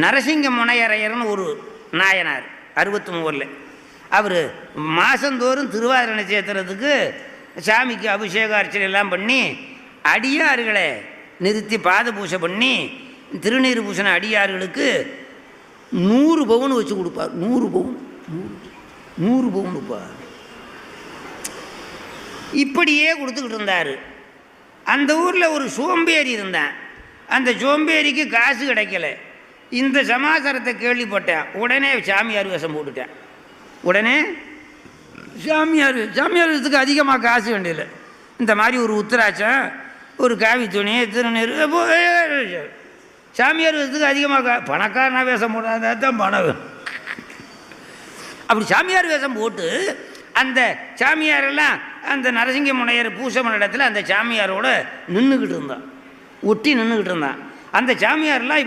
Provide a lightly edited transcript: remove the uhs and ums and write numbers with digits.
நரசிங்க முனையரையர்னு ஒரு நாயனார் 63 அவர் மாதந்தோறும் திருவாதிரை நட்சத்திரத்துக்கு சாமிக்கு அபிஷேக அர்ச்சனை எல்லாம் பண்ணி அடியார்களை நிறுத்தி பாத பூஜை பண்ணி திருநீர் பூசண அடியார்களுக்கு 100 பவுன் வச்சு கொடுப்பார். 100 பவுன் 100 பவுன் கொடுப்பார். இப்படியே கொடுத்துக்கிட்டு இருந்தார். அந்த ஊரில் ஒரு சோம்பேறி இருந்தான். அந்த சோம்பேறிக்கு காசு கிடைக்கல. இந்த சமாச்சாரத்தை கேள்விப்பட்டேன். உடனே சாமியார் வேஷம் போட்டுட்டேன். உடனே சாமியார் வேஷத்துக்கு அதிகமாக காசு வேண்டியதில்லை. இந்த மாதிரி ஒரு உத்திராட்சம், ஒரு காவி துணி, திருநீர், சாமியார் வேஷத்துக்கு அதிகமாக பணக்காரனா வேஷம் போடாத தான் பணம். அப்படி சாமியார் வேஷம் போட்டு அந்த சாமியாரெல்லாம் அந்த நரசிங்க முனையர் பூசை பண்ண இடத்துல அந்த சாமியாரோட நின்றுக்கிட்டு இருந்தான். ஒட்டி நின்றுக்கிட்டு இருந்தான். அந்த சாமியாரெல்லாம்